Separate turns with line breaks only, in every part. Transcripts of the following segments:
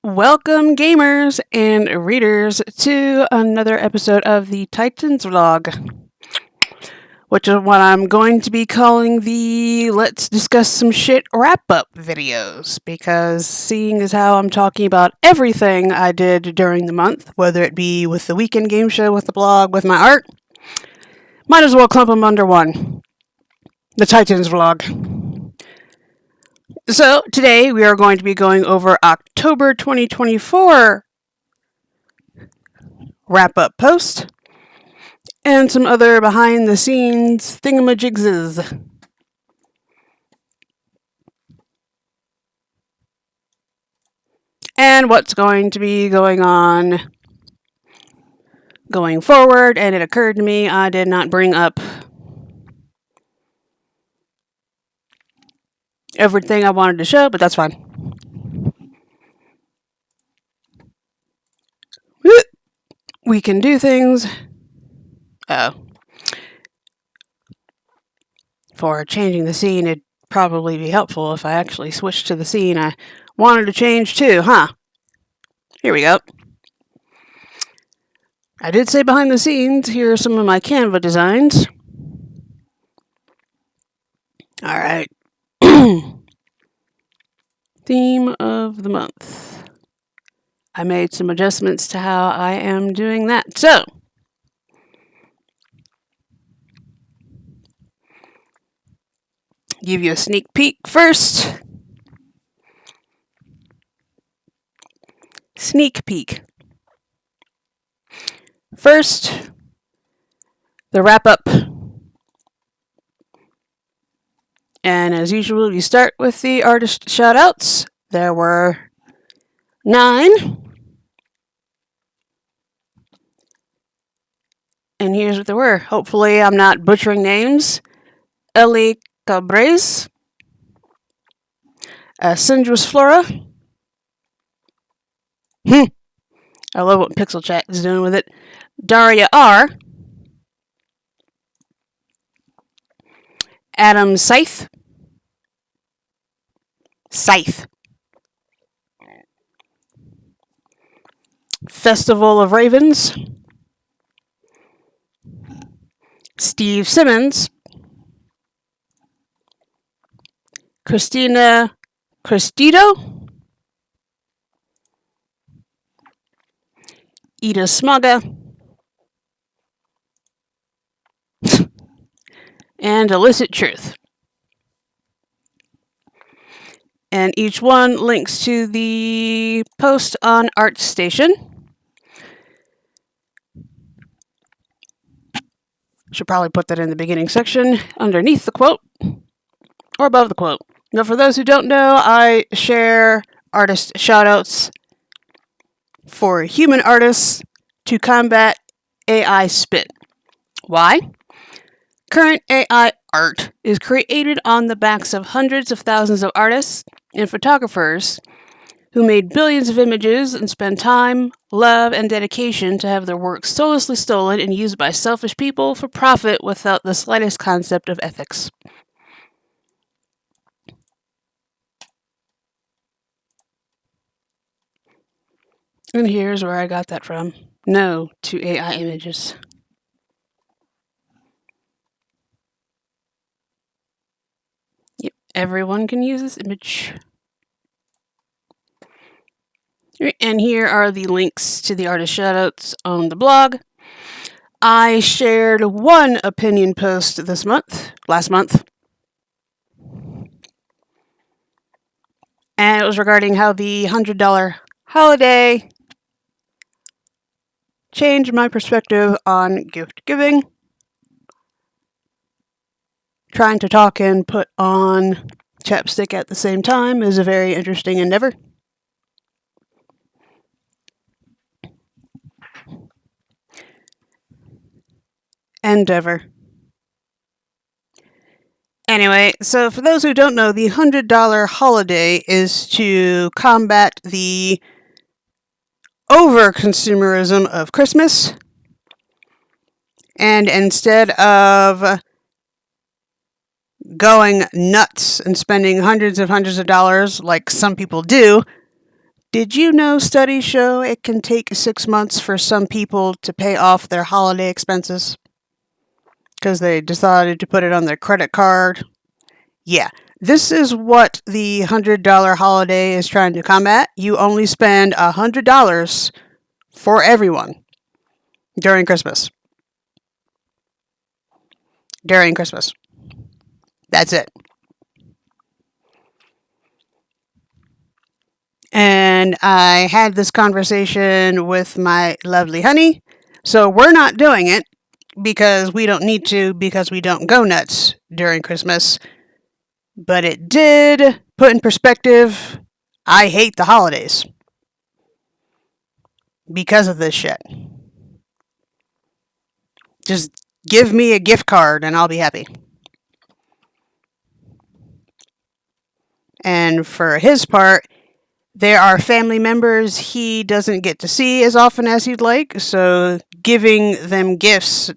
Welcome, gamers and readers, to another episode of the Titans vlog, which is what I'm going to be calling the Let's Discuss Some Shit wrap-up videos, because seeing as how I'm talking about everything I did during the month, whether it be with the weekend game show, with the blog, with my art, might as well clump them under one. The Titans vlog. So, today we are going to be going over October 2024 wrap-up post and some other behind-the-scenes thingamajigses. And what's going to be going on going forward, and it occurred to me I did not bring up everything I wanted to show, but that's fine. We can do things. For changing the scene, it'd probably be helpful if I actually switched to the scene I wanted to change to, huh? Here we go. I did say behind the scenes. Here are some of my Canva designs. Alright. Theme of the month. I made some adjustments to how I am doing that. So, give you a sneak peek first. Sneak peek. First, the wrap-up. And as usual, you start with the artist shoutouts. There were 9. And here's what there were. Hopefully I'm not butchering names. Ellie Cabres. Cindrus Flora. I love what Pixel Chat is doing with it. Daria R. Adam Scythe. Festival of Ravens. Steve Simmons. Christina Crestito. Ida Smaga. And Illicit Truth. And each one links to the post on ArtStation. Should probably put that in the beginning section, underneath the quote, or above the quote. Now, for those who don't know, I share artist shoutouts for human artists to combat AI spit. Why? Current AI art is created on the backs of hundreds of thousands of artists and photographers who made billions of images and spend time, love, and dedication to have their work soullessly stolen and used by selfish people for profit without the slightest concept of ethics. And here's where I got that from. No to AI images. Yep, everyone can use this image. And here are the links to the artist shoutouts on the blog. I shared one opinion post last month. And it was regarding how the $100 holiday changed my perspective on gift giving. Trying to talk and put on chapstick at the same time is a very interesting endeavor. Anyway, so for those who don't know, the $100 holiday is to combat the over-consumerism of Christmas. And instead of going nuts and spending hundreds of dollars like some people do, Did you know studies show it can take 6 months for some people to pay off their holiday expenses? Because they decided to put it on their credit card. Yeah, this is what the $100 holiday is trying to combat. You only spend $100 for everyone during Christmas. During Christmas. That's it. And I had this conversation with my lovely honey. So we're not doing it because we don't need to, because we don't go nuts during Christmas. But it did put in perspective, I hate the holidays because of this shit. Just give me a gift card and I'll be happy. And for his part, there are family members he doesn't get to see as often as he'd like, so giving them gifts,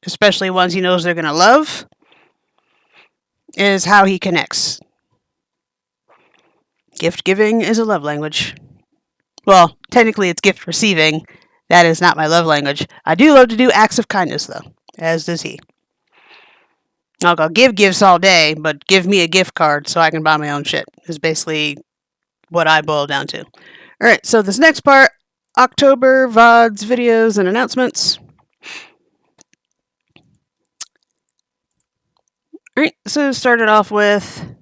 especially ones he knows they're going to love, is how he connects. Gift giving is a love language. Well, technically it's gift receiving. That is not my love language. I do love to do acts of kindness, though, as does he. I'll give gifts all day, but give me a gift card so I can buy my own shit, is basically what I boil down to. Alright, so this next part, October VODs, videos, and announcements. Alright, so started off with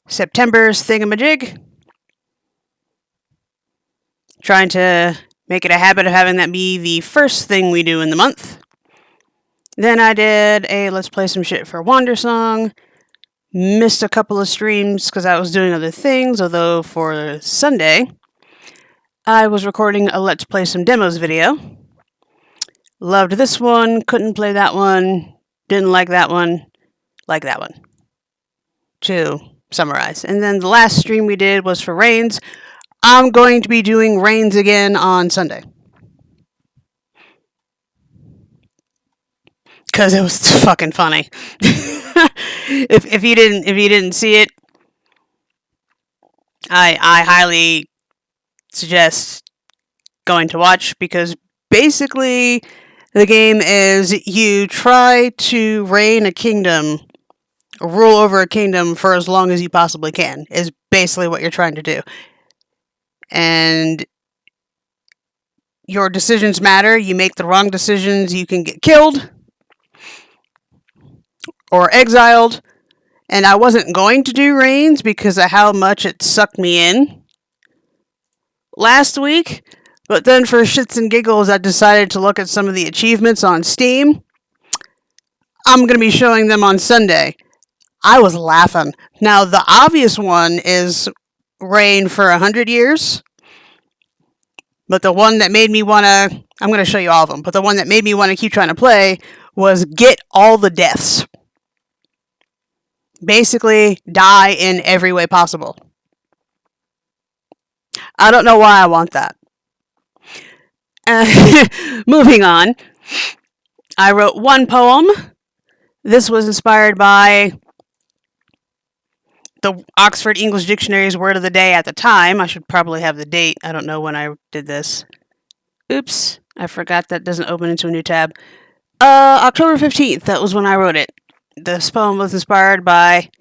September's thingamajig. Trying to make it a habit of having that be the first thing we do in the month. Then I did a Let's Play Some Shit for Wandersong. Missed a couple of streams because I was doing other things, although for Sunday, I was recording a Let's Play Some Demos video. Loved this one, couldn't play that one, didn't like that one, like that one. To summarize. And then the last stream we did was for Reigns. I'm going to be doing Reigns again on Sunday. Because it was fucking funny. If you didn't see it, I highly suggest going to watch, because basically the game is you try to reign a kingdom, rule over a kingdom for as long as you possibly can, is basically what you're trying to do. And your decisions matter. You make the wrong decisions, you can get killed or exiled. And I wasn't going to do Reigns because of how much it sucked me in last week. But then for shits and giggles, I decided to look at some of the achievements on Steam. I'm going to be showing them on Sunday. I was laughing. Now, the obvious one is reign for 100 years. But the one that made me want to... I'm going to show you all of them. But the one that made me want to keep trying to play was get all the deaths. Basically, die in every way possible. I don't know why I want that. Moving on. I wrote one poem. This was inspired by the Oxford English Dictionary's word of the day at the time. I should probably have the date. I don't know when I did this. Oops. I forgot that doesn't open into a new tab. October 15th. That was when I wrote it. This poem was inspired by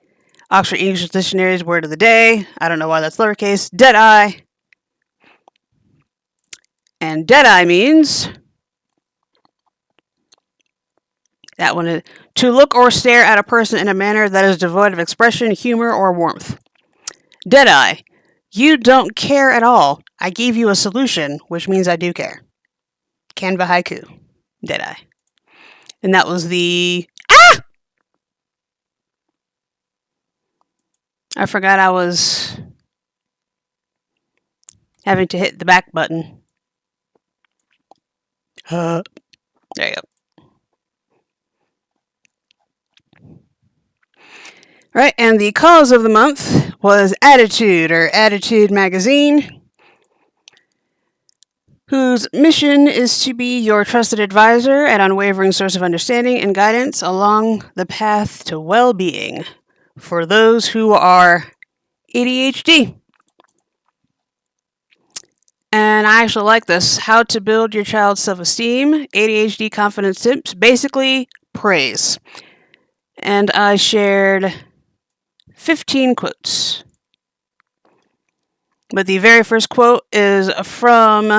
Oxford English Dictionary's word of the day. I don't know why that's lowercase. Deadeye. And deadeye means... that one is... to look or stare at a person in a manner that is devoid of expression, humor, or warmth. Deadeye. You don't care at all. I gave you a solution, which means I do care. Canva haiku. Deadeye. And that was the... Ah! I forgot I was having to hit the back button. There you go. Right, and the cause of the month was Attitude, or Attitude Magazine, whose mission is to be your trusted advisor and unwavering source of understanding and guidance along the path to well-being for those who are ADHD. And I actually like this. How to build your child's self-esteem, ADHD confidence tips, basically praise. And I shared 15 quotes. But the very first quote is from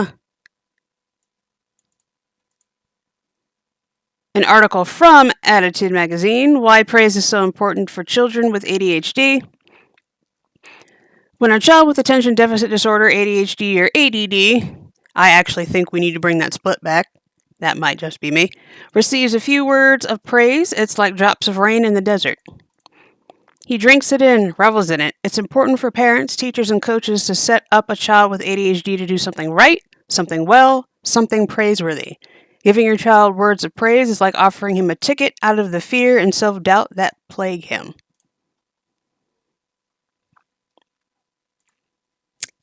an article from Attitude Magazine, Why Praise is So Important for Children with ADHD. When a child with attention deficit disorder, ADHD, or ADD, I actually think we need to bring that split back, that might just be me, receives a few words of praise, it's like drops of rain in the desert. He drinks it in, revels in it. It's important for parents, teachers, and coaches to set up a child with ADHD to do something right, something well, something praiseworthy. Giving your child words of praise is like offering him a ticket out of the fear and self-doubt that plague him.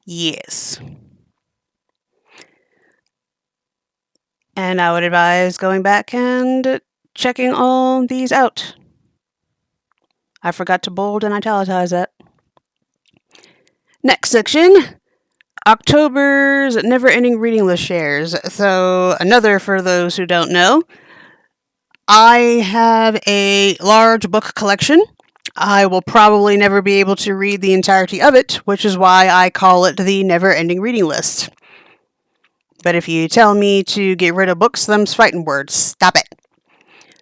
Yes. And I would advise going back and checking all these out. I forgot to bold and italicize that. Next section, October's never-ending reading list shares. So, another for those who don't know, I have a large book collection. I will probably never be able to read the entirety of it, which is why I call it the never-ending reading list. But if you tell me to get rid of books, them's fighting words. Stop it.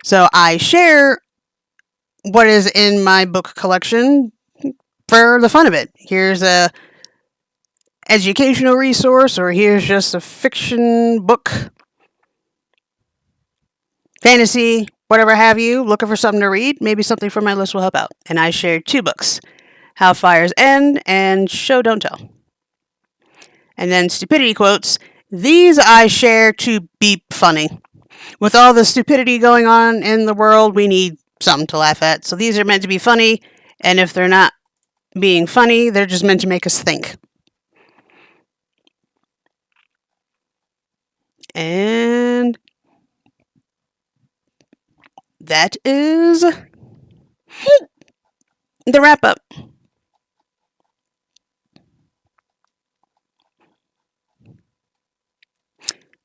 So I share what is in my book collection for the fun of it. Here's a educational resource, or here's just a fiction book, fantasy, whatever have you, looking for something to read. Maybe something from my list will help out. And I shared 2 books, How Fires End and Show Don't Tell. And then stupidity quotes. These I share to be funny. With all the stupidity going on in the world, we need something to laugh at. So these are meant to be funny, and if they're not being funny, they're just meant to make us think. And that is the wrap up.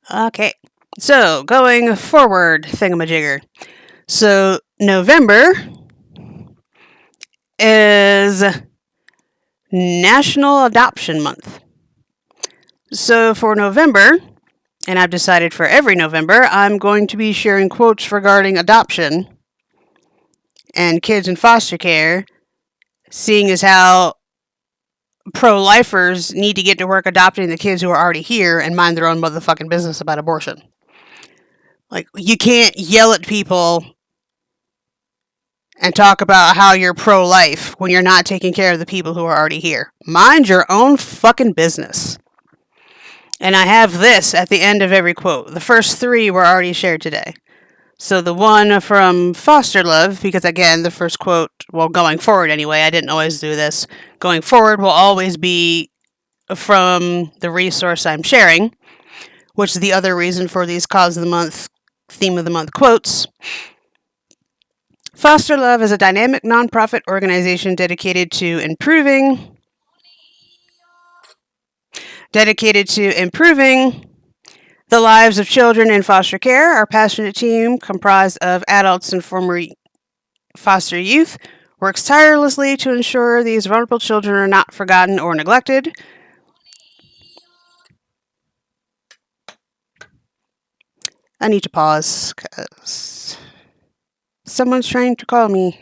Okay, so going forward, thingamajigger. So November is National Adoption Month. So for November, and I've decided for every November, I'm going to be sharing quotes regarding adoption and kids in foster care, seeing as how pro-lifers need to get to work adopting the kids who are already here and mind their own motherfucking business about abortion. Like, you can't yell at people and talk about how you're pro-life when you're not taking care of the people who are already here. Mind your own fucking business. And I have this at the end of every quote. The first 3 were already shared today. So the one from Foster Love, because again, the first quote, well, going forward anyway, I didn't always do this. Going forward will always be from the resource I'm sharing, which is the other reason for these Cause of the Month, Theme of the Month quotes. Foster Love is a dynamic nonprofit organization dedicated to improving the lives of children in foster care. Our passionate team, comprised of adults and former foster youth, works tirelessly to ensure these vulnerable children are not forgotten or neglected. I need to pause because someone's trying to call me.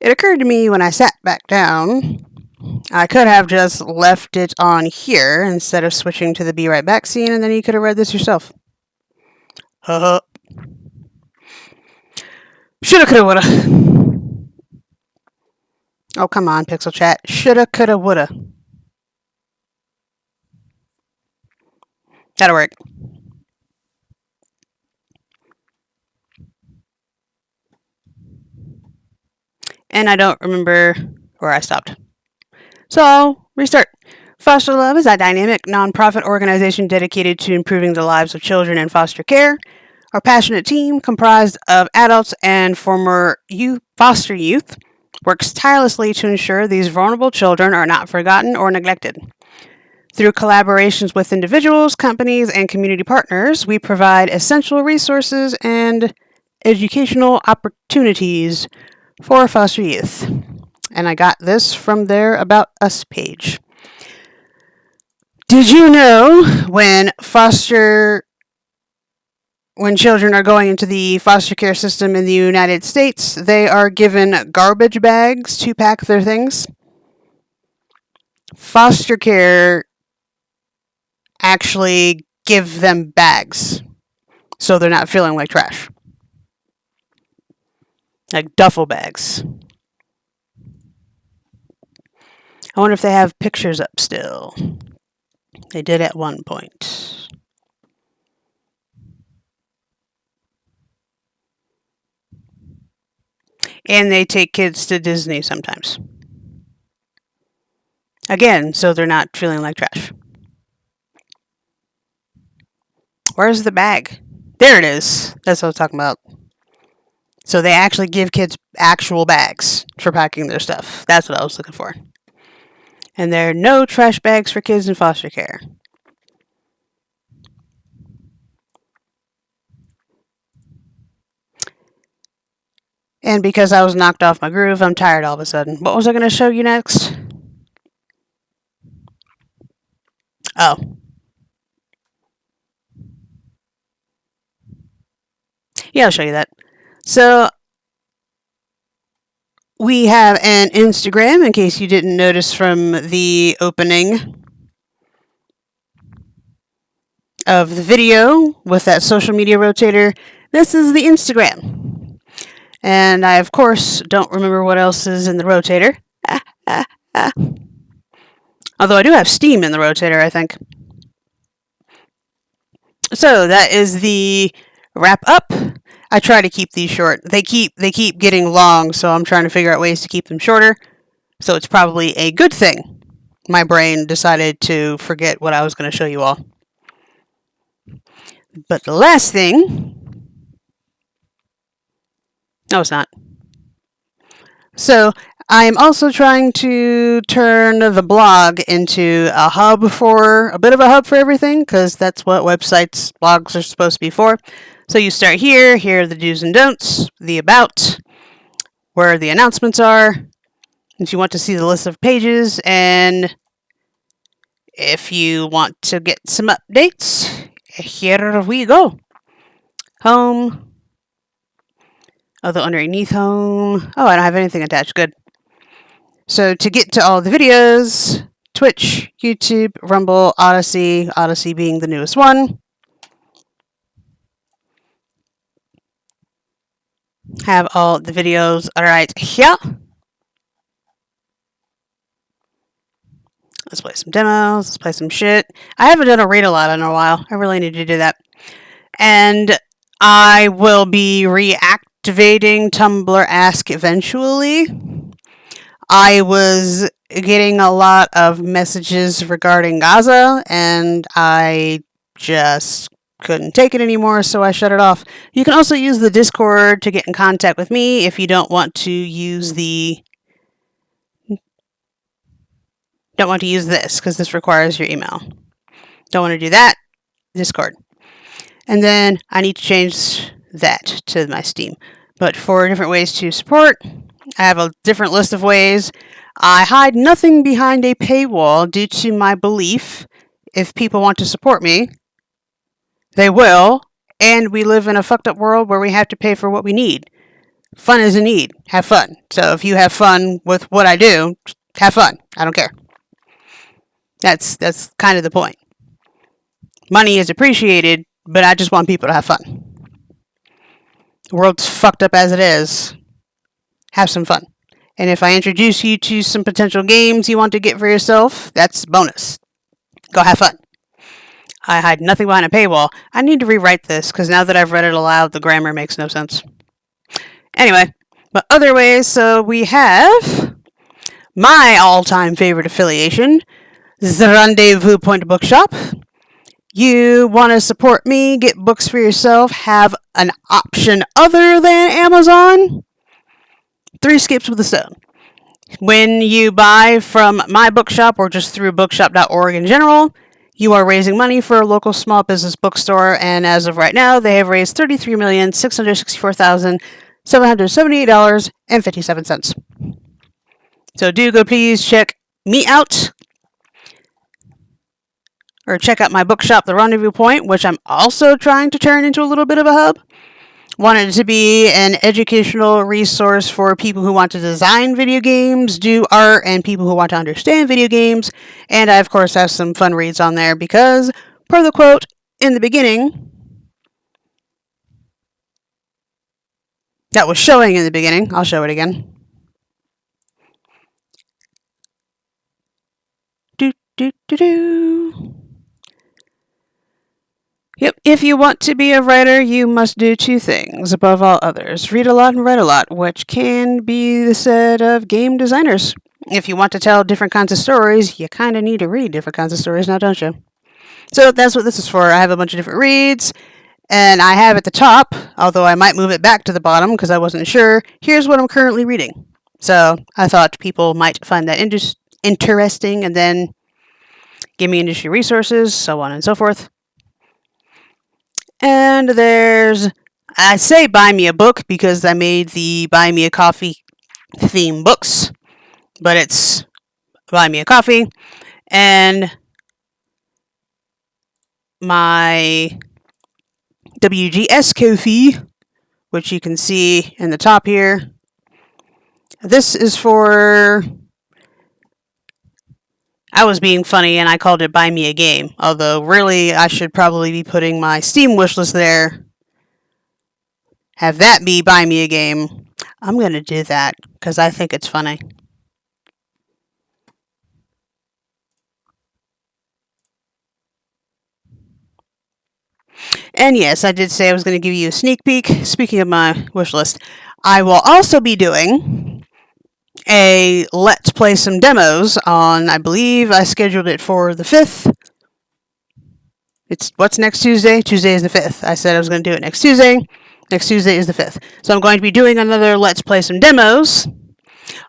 It occurred to me when I sat back down, I could have just left it on here instead of switching to the be right back scene, and then you could have read this yourself. Shoulda, coulda, woulda. Oh, come on, Pixel Chat. Shoulda, coulda, woulda. That'll work. And I don't remember where I stopped. So I'll restart. Foster Love is a dynamic nonprofit organization dedicated to improving the lives of children in foster care. Our passionate team, comprised of adults and former foster youth, works tirelessly to ensure these vulnerable children are not forgotten or neglected. Through collaborations with individuals, companies, and community partners, we provide essential resources and educational opportunities for foster youth. And I got this from their About Us page. Did you know when children are going into the foster care system in the United States, they are given garbage bags to pack their things? Foster care actually give them bags so they're not feeling like trash. Like duffel bags. I wonder if they have pictures up still. They did at one point. And they take kids to Disney sometimes. Again, so they're not feeling like trash. Where's the bag? There it is. That's what I was talking about. So they actually give kids actual bags for packing their stuff. That's what I was looking for. And there are no trash bags for kids in foster care. And because I was knocked off my groove, I'm tired all of a sudden. What was I going to show you next? Oh. Yeah, I'll show you that. So, we have an Instagram, in case you didn't notice from the opening of the video with that social media rotator. This is the Instagram. And I, of course, don't remember what else is in the rotator. Although I do have Steam in the rotator, I think. So, that is the wrap up. I try to keep these short. They keep getting long, so I'm trying to figure out ways to keep them shorter. So it's probably a good thing my brain decided to forget what I was going to show you all. But the last thing... No, it's not. So I'm also trying to turn the blog into a bit of a hub for everything, because that's what websites, blogs are supposed to be for. So you start here are the do's and don'ts, the about, where the announcements are, if you want to see the list of pages, and if you want to get some updates, here we go. Home. Although underneath home, I don't have anything attached, good. So to get to all the videos, Twitch, YouTube, Rumble, Odysee being the newest one. Have all the videos right here. Let's play some demos. Let's play some shit. I haven't done a read aloud in a while. I really need to do that. And I will be reactivating Tumblr Ask eventually. I was getting a lot of messages regarding Gaza, and I just couldn't take it anymore, so I shut it off. You can also use the Discord to get in contact with me if you don't want to use this, because this requires your email. Don't want to do that, Discord. And then I need to change that to my Steam. But for different ways to support, I have a different list of ways. I hide nothing behind a paywall due to my belief if people want to support me, they will, and we live in a fucked up world where we have to pay for what we need. Fun is a need. Have fun. So if you have fun with what I do, have fun. I don't care. That's kind of the point. Money is appreciated, but I just want people to have fun. The world's fucked up as it is. Have some fun. And if I introduce you to some potential games you want to get for yourself, that's bonus. Go have fun. I hide nothing behind a paywall. I need to rewrite this because now that I've read it aloud, the grammar makes no sense. Anyway, but other ways, so we have my all-time favorite affiliation, the Rendezvous Point Bookshop. You want to support me, get books for yourself, have an option other than Amazon? 3 skips with a stone. When you buy from my bookshop or just through bookshop.org in general, you are raising money for a local small business bookstore, and as of right now, they have raised $33,664,778.57. So do go please check me out, or check out my bookshop, The Rendezvous Point, which I'm also trying to turn into a little bit of a hub. Wanted it to be an educational resource for people who want to design video games, do art, and people who want to understand video games. And I, of course, have some fun reads on there because, per the quote in the beginning, that was showing in the beginning, I'll show it again. Yep, if you want to be a writer, you must do 2 things above all others. Read a lot and write a lot, which can be said of game designers. If you want to tell different kinds of stories, you kind of need to read different kinds of stories now, don't you? So that's what this is for. I have a bunch of different reads, and I have at the top, although I might move it back to the bottom because I wasn't sure, here's what I'm currently reading. So I thought people might find that interesting and then give me industry resources, so on and so forth. And there's, I say buy me a book because I made the buy me a coffee theme books, but it's buy me a coffee, and my WGS coffee, which you can see in the top here. This is for, I was being funny and I called it Buy Me a Game, although really I should probably be putting my Steam wishlist there. Have that be Buy Me a Game. I'm going to do that because I think it's funny. And yes, I did say I was going to give you a sneak peek. Speaking of my wish list, I will also be doing a Let's Play Some Demos on, I believe I scheduled it for the 5th. It's, what's next Tuesday? Tuesday is the 5th. I said I was going to do it next Tuesday. Next Tuesday is the 5th. So I'm going to be doing another Let's Play Some Demos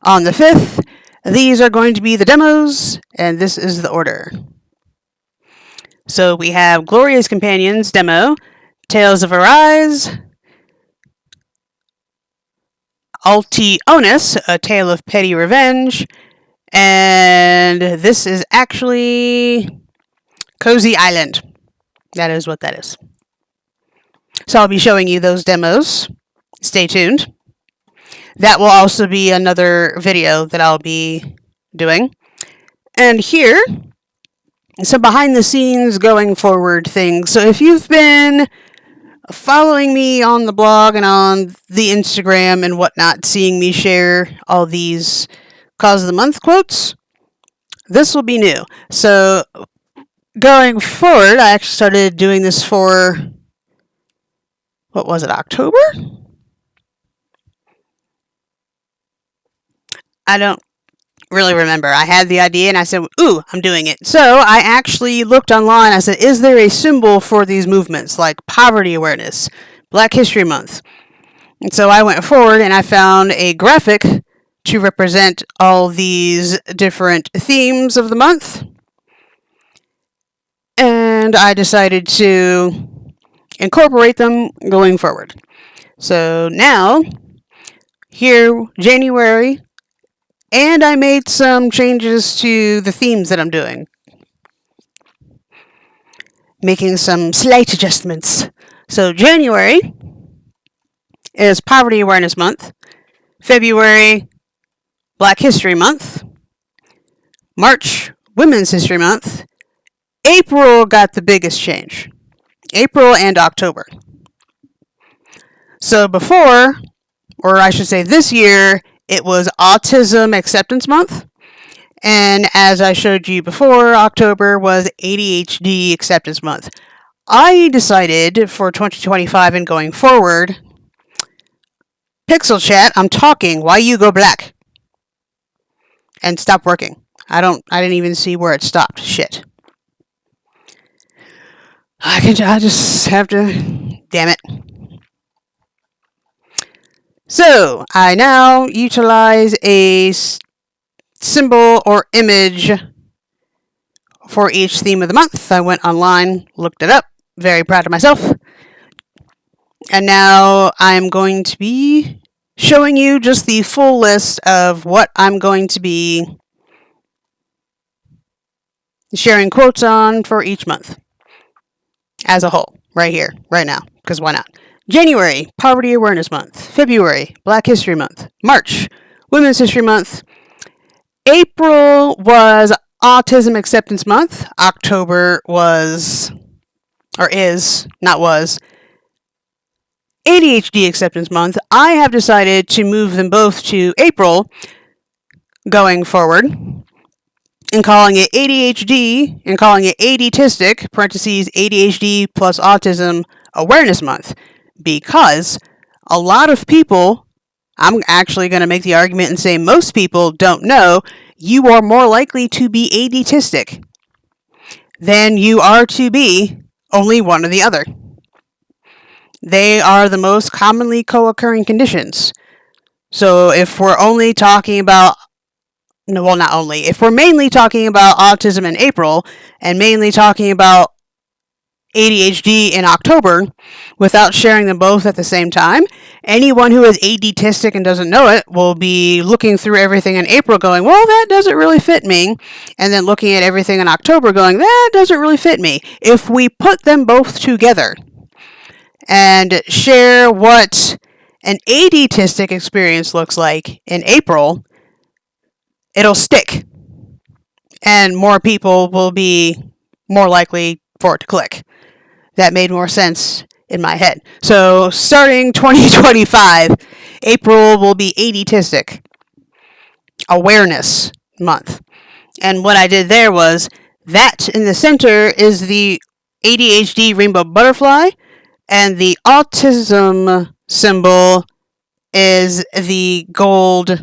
on the 5th. These are going to be the demos, and this is the order. So we have Gloria's Companions demo, Tales of Arise, Altionis, A Tale of Petty Revenge, and this is actually Cozy Island. That is what that is. So I'll be showing you those demos. Stay tuned. That will also be another video that I'll be doing. And here, some behind the scenes going forward things. So if you've been following me on the blog and on the Instagram and whatnot, seeing me share all these Cause of the Month quotes, this will be new. So going forward, I actually started doing this for, what was it, October? I don't really remember. I had the idea and I said, ooh, I'm doing it. So I actually looked online. I said, is there a symbol for these movements like poverty awareness, Black History Month? And so I went forward and I found a graphic to represent all these different themes of the month. And I decided to incorporate them going forward. So now, here, January, and I made some changes to the themes that I'm doing. Making some slight adjustments. So January is Poverty Awareness Month. February, Black History Month. March, Women's History Month. April got the biggest change. April and October. So before, or I should say this year, it was Autism Acceptance Month. And as I showed you before, October was ADHD Acceptance Month. I decided for 2025 and going forward, Pixel Chat, I'm talking, why you go black? And stop working. I didn't even see where it stopped. Shit. I just have to, damn it. So, I now utilize a symbol or image for each theme of the month. I went online, looked it up, very proud of myself. And now I'm going to be showing you just the full list of what I'm going to be sharing quotes on for each month as a whole, right here, right now, because why not? January, Poverty Awareness Month. February, Black History Month. March, Women's History Month. April was Autism Acceptance Month. October was, or is, not was, ADHD Acceptance Month. I have decided to move them both to April going forward and calling it ADHD and calling it ADtistic, parentheses, ADHD plus Autism Awareness Month. Because a lot of people, I'm actually going to make the argument and say most people don't know you are more likely to be ADtistic than you are to be only one or the other. They are the most commonly co-occurring conditions. So if we're only talking about, no, well, not only, if we're mainly talking about autism in April and mainly talking about ADHD in October, without sharing them both at the same time, anyone who is ADtistic and doesn't know it will be looking through everything in April going, well, that doesn't really fit me, and then looking at everything in October going, that doesn't really fit me. If we put them both together and share what an ADtistic experience looks like in April, it'll stick, and more people will be more likely for it to click. That made more sense in my head. So starting 2025, April will be ADtistic Awareness Month. And what I did there was that in the center is the ADHD rainbow butterfly, and the autism symbol is the gold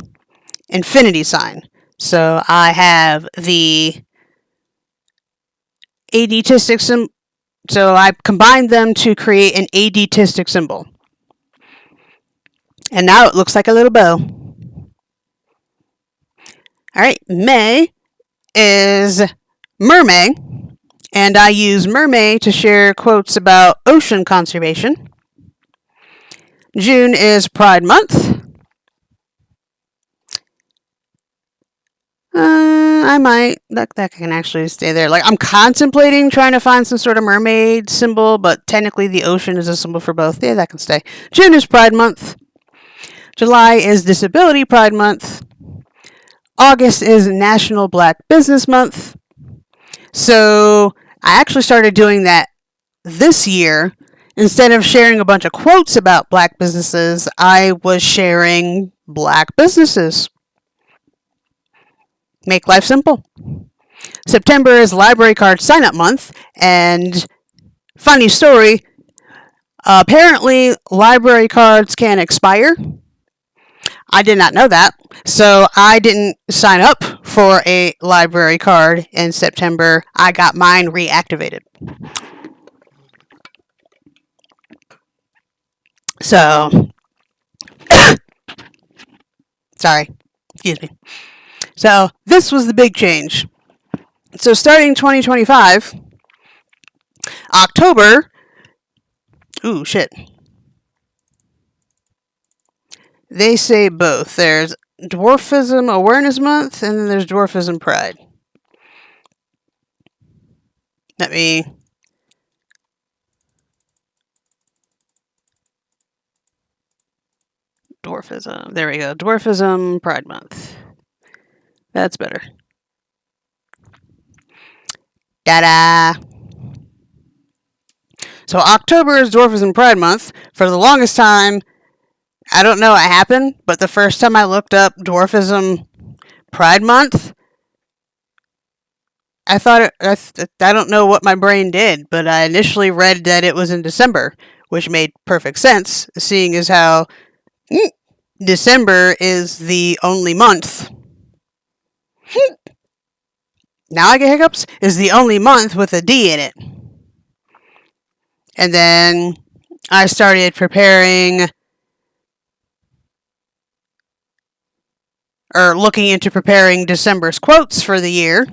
infinity sign. So I have the ADtistic symbol. So I combined them to create an ADtistic symbol. And now it looks like a little bow. Alright, May is Mermay. And I use Mermay to share quotes about ocean conservation. June is Pride Month. I might, that can actually stay there. Like, I'm contemplating trying to find some sort of mermaid symbol, but technically the ocean is a symbol for both. Yeah, that can stay. June is Pride Month. July is Disability Pride Month. August is National Black Business Month. So I actually started doing that this year. Instead of sharing a bunch of quotes about black businesses, I was sharing black businesses. Make life simple. September is Library Card Sign-Up Month, and funny story, apparently library cards can expire. I did not know that, so I didn't sign up for a library card in September. I got mine reactivated. So, sorry, excuse me. So, this was the big change. So, starting 2025, October, ooh, shit. They say both. There's Dwarfism Awareness Month, and then there's Dwarfism Pride. Let me... Dwarfism. There we go. Dwarfism Pride Month. That's better. Ta-da! So October is Dwarfism Pride Month. For the longest time, I don't know what happened, but the first time I looked up Dwarfism Pride Month, I thought I don't know what my brain did, but I initially read that it was in December, which made perfect sense, seeing as how December is the only month. Now I get hiccups. Is the only month with a D in it. And then I started preparing or looking into preparing December's quotes for the year.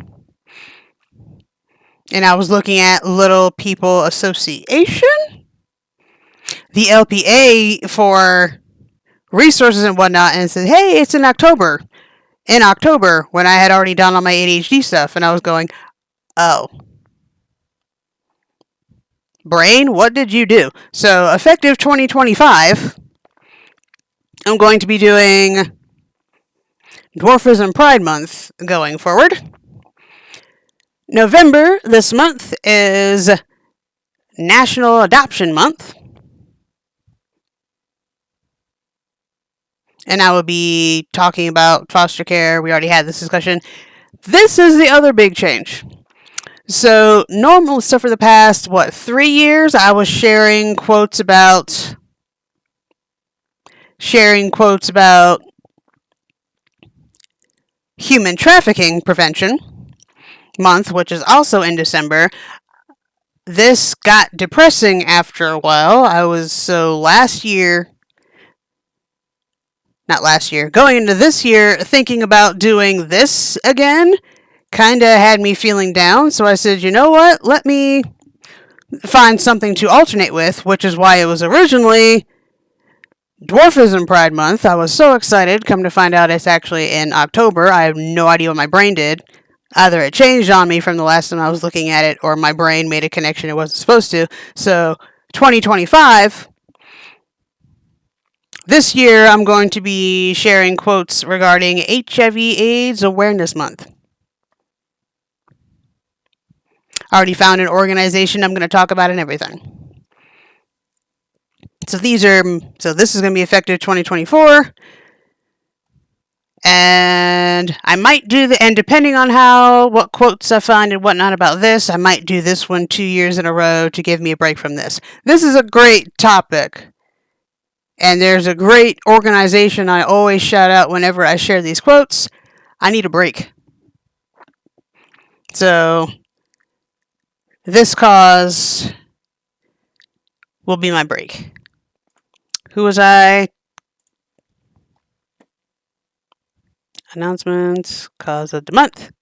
And I was looking at Little People Association, the LPA for resources and whatnot, and said, hey, it's in October. In October, when I had already done all my ADHD stuff, and I was going, oh. Brain, what did you do? So, effective 2025, I'm going to be doing Dwarfism Pride Month going forward. November, this month, is National Adoption Month. And I will be talking about foster care. We already had this discussion. This is the other big change. So, for the past, 3 years, I was sharing quotes about human trafficking prevention month, which is also in December. This got depressing after a while. Going into this year, thinking about doing this again, kind of had me feeling down. So I said, you know what? Let me find something to alternate with, which is why it was originally Dwarfism Pride Month. I was so excited. Come to find out it's actually in October. I have no idea what my brain did. Either it changed on me from the last time I was looking at it, or my brain made a connection it wasn't supposed to. So, 2025, this year I'm going to be sharing quotes regarding HIV/AIDS Awareness Month. I already found an organization I'm going to talk about and everything. So this is going to be effective 2024. And I might and depending on what quotes I find and whatnot about this, I might do this one 2 years in a row to give me a break from this. This is a great topic. And there's a great organization I always shout out whenever I share these quotes. I need a break. So, this cause will be my break. Who was I? Announcements, cause of the month.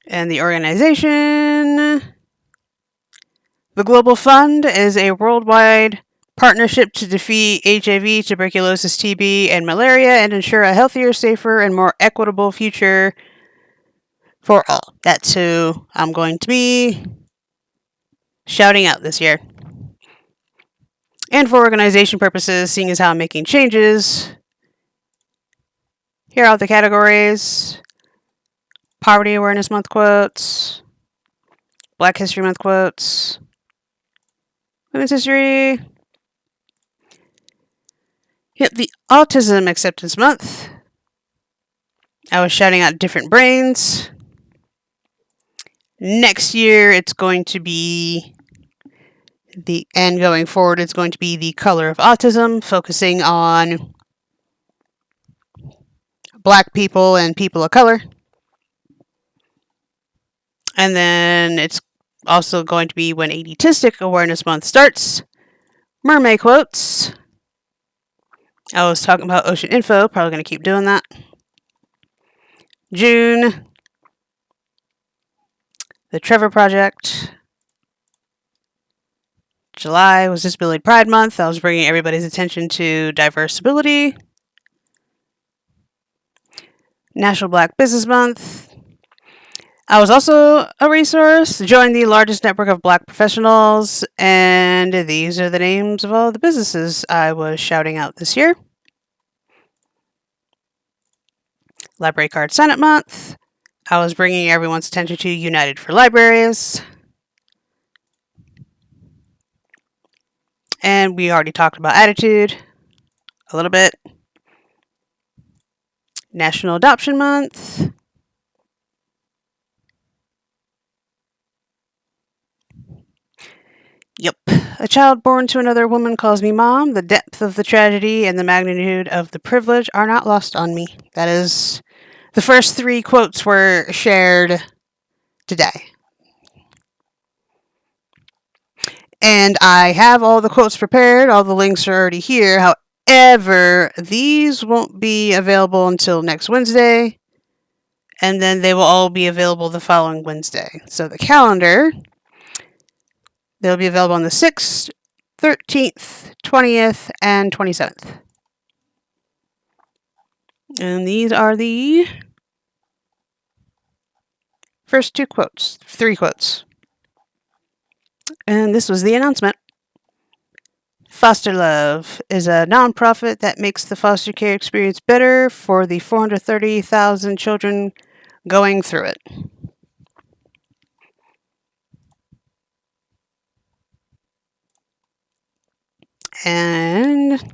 And the organization. The Global Fund is a worldwide partnership to defeat HIV, tuberculosis, TB, and malaria and ensure a healthier, safer, and more equitable future for all. That's who I'm going to be shouting out this year. And for organization purposes, seeing as how I'm making changes, here are all the categories. Poverty Awareness Month quotes, Black History Month quotes, Women's History. Yep, the Autism Acceptance Month. I was shouting out different brains. Next year, it's going to be going forward, it's going to be the color of autism, focusing on Black people and people of color. And then it's also going to be when Autistic Awareness Month starts. Mermaid quotes. I was talking about Ocean Info, probably going to keep doing that. June. The Trevor Project. July was Disability Pride Month. I was bringing everybody's attention to diversibility. National Black Business Month. I was also a resource, joined the largest network of Black professionals, and these are the names of all the businesses I was shouting out this year. Library Card Sign Up Month. I was bringing everyone's attention to United for Libraries. And we already talked about Attitude a little bit. National Adoption Month. Yep. A child born to another woman calls me mom. The depth of the tragedy and the magnitude of the privilege are not lost on me. That is, the first 3 quotes were shared today. And I have all the quotes prepared. All the links are already here. However, these won't be available until next Wednesday. And then they will all be available the following Wednesday. So the calendar, they'll be available on the 6th, 13th, 20th, and 27th. And these are the first 2 quotes, 3 quotes. And this was the announcement. Foster Love is a nonprofit that makes the foster care experience better for the 430,000 children going through it. And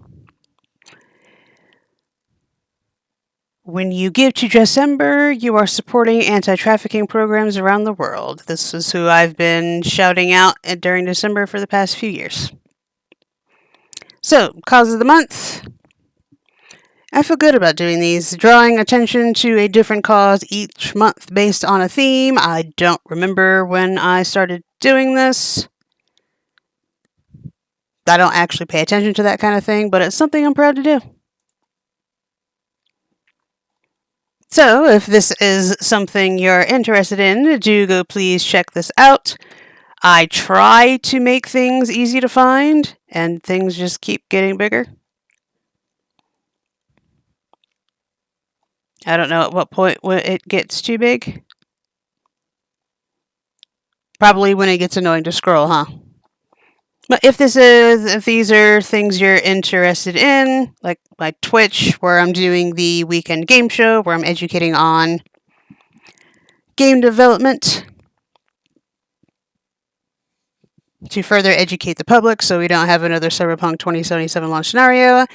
when you give to December, you are supporting anti-trafficking programs around the world. This is who I've been shouting out during December for the past few years. So, cause of the month. I feel good about doing these, drawing attention to a different cause each month based on a theme. I don't remember when I started doing this. I don't actually pay attention to that kind of thing, but it's something I'm proud to do. So, if this is something you're interested in, do go please check this out. I try to make things easy to find, and things just keep getting bigger. I don't know at what point it gets too big. Probably when it gets annoying to scroll, huh? But if these are things you're interested in, like my Twitch, where I'm doing the weekend game show, where I'm educating on game development to further educate the public so we don't have another Cyberpunk 2077 launch scenario.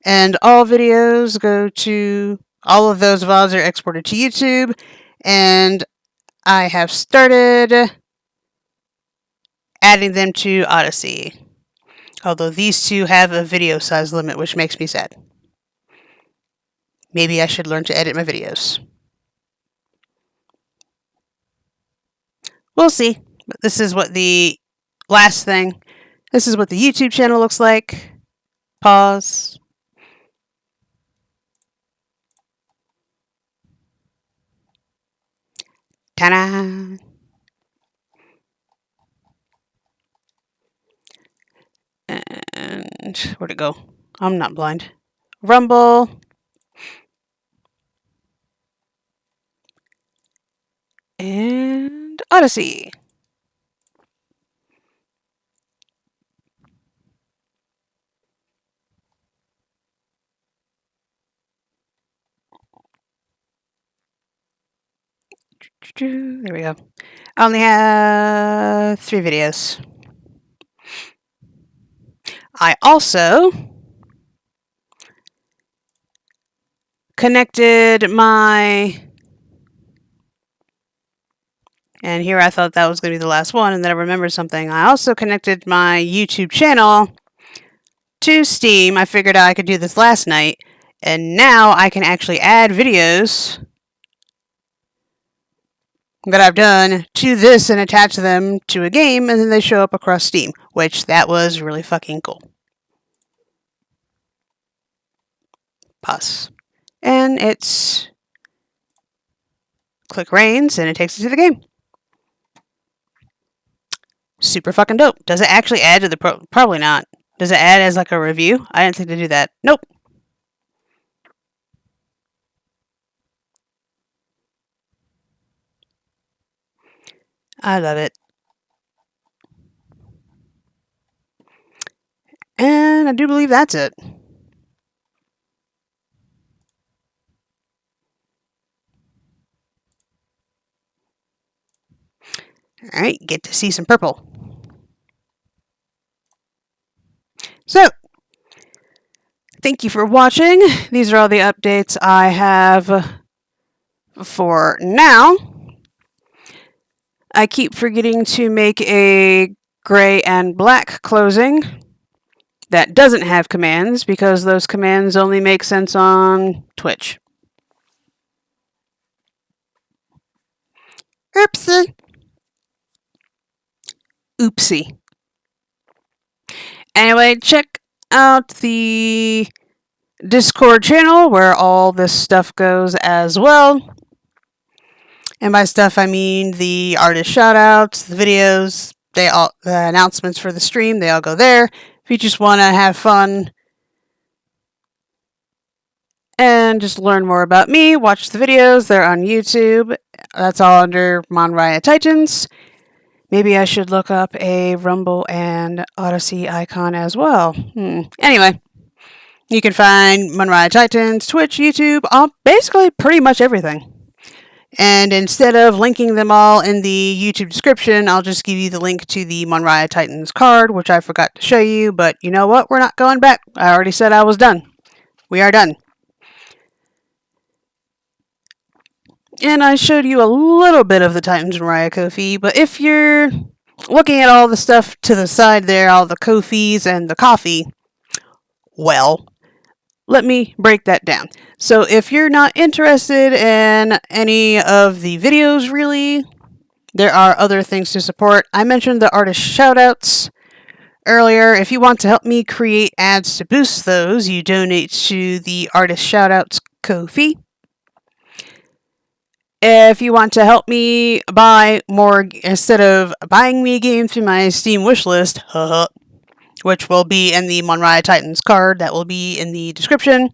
And all videos go to, all of those VODs are exported to YouTube. And I have started adding them to Odysee. Although these 2 have a video size limit, which makes me sad. Maybe I should learn to edit my videos. We'll see. But this is what the last thing. This is what the YouTube channel looks like. Pause. Ta-da! And where'd it go? I'm not blind. Rumble. And Odysee. There we go. I only have 3 videos. I also connected my, and here I thought that was going to be the last one, and then I remembered something. I also connected my YouTube channel to Steam. I figured out I could do this last night, and now I can actually add videos that I've done to this and attach them to a game, and then they show up across Steam, which that was really fucking cool. Pause. And it's click Reigns, and it takes you to the game. Super fucking dope. Does it actually add to the probably not. Does it add as like a review? I didn't think to do that. Nope. I love it. And I do believe that's it. Alright, get to see some purple. So, thank you for watching. These are all the updates I have for now. I keep forgetting to make a gray and black closing that doesn't have commands because those commands only make sense on Twitch. Oopsie. Oopsie. Anyway, check out the Discord channel where all this stuff goes as well. And by stuff, I mean the artist shoutouts, the videos, the announcements for the stream, they all go there. If you just want to have fun and just learn more about me, watch the videos. They're on YouTube. That's all under MonriaTitans. Maybe I should look up a Rumble and Odysee icon as well. Anyway, you can find MonriaTitans, Twitch, YouTube, basically pretty much everything. And instead of linking them all in the YouTube description, I'll just give you the link to the MonriaTitans card, which I forgot to show you. But you know what? We're not going back. I already said I was done. We are done. And I showed you a little bit of the Titans Monria Ko-fi, but if you're looking at all the stuff to the side there, all the Ko-fis and the coffee, well, let me break that down. So if you're not interested in any of the videos, really, there are other things to support. I mentioned the artist shoutouts earlier. If you want to help me create ads to boost those, you donate to the artist shoutouts Ko-fi. If you want to help me buy more, instead of buying me a game through my Steam wishlist, which will be in the MonriaTitans card, that will be in the description.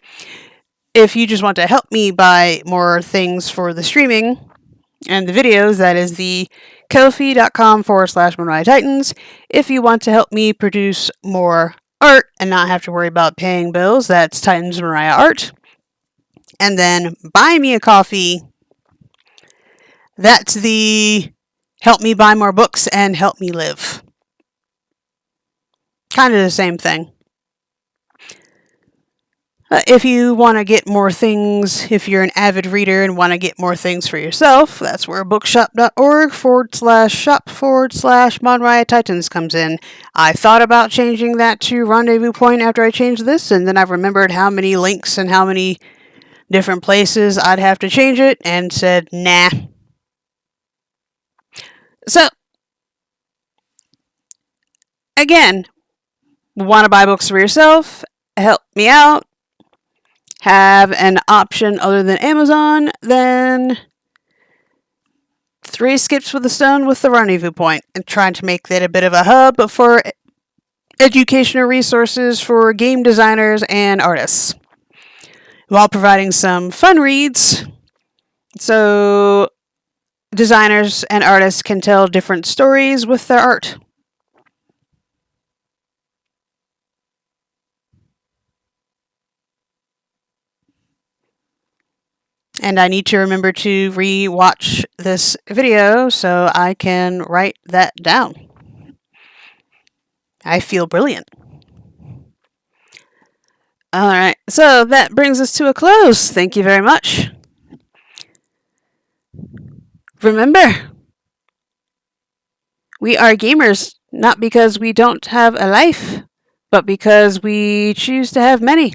If you just want to help me buy more things for the streaming and the videos, that is the ko-fi.com/MonriaTitans. If you want to help me produce more art and not have to worry about paying bills, that's Titans Monria Art. And then buy me a coffee. That's the help me buy more books and help me live. Kind of the same thing. If you want to get more things, if you're an avid reader and want to get more things for yourself, that's where bookshop.org/shop/MonriaTitans comes in. I thought about changing that to Rendezvous Point after I changed this, and then I remembered how many links and how many different places I'd have to change it, and said, nah. So, again, want to buy books for yourself, help me out, have an option other than Amazon, then 3 skips with a stone with the Rendezvous Point, and trying to make that a bit of a hub for educational resources for game designers and artists, while providing some fun reads so designers and artists can tell different stories with their art. And I need to remember to re-watch this video so I can write that down. I feel brilliant. Alright, so that brings us to a close. Thank you very much. Remember, we are gamers, not because we don't have a life, but because we choose to have many.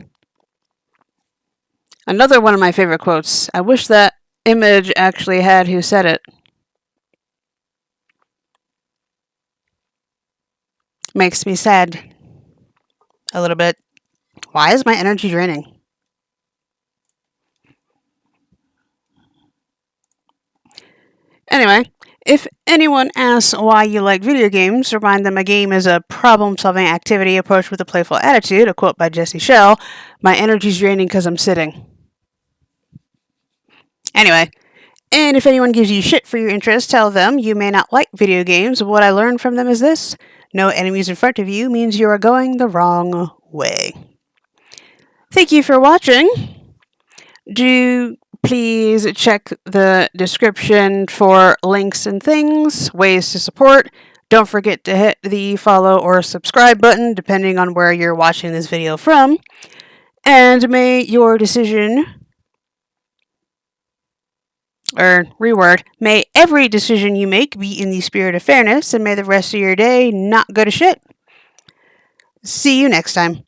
Another one of my favorite quotes. I wish that image actually had who said it. Makes me sad. A little bit. Why is my energy draining? Anyway, if anyone asks why you like video games, remind them a game is a problem-solving activity approached with a playful attitude, a quote by Jesse Shell. My energy's draining because I'm sitting. Anyway, And if anyone gives you shit for your interest, tell them you may not like video games. What I learned from them is this: no enemies in front of you means you are going the wrong way. Thank you for watching. Do please check the description for links and things, ways to support. Don't forget to hit the follow or subscribe button, depending on where you're watching this video from. And may your decision, may every decision you make be in the spirit of fairness, and may the rest of your day not go to shit. See you next time.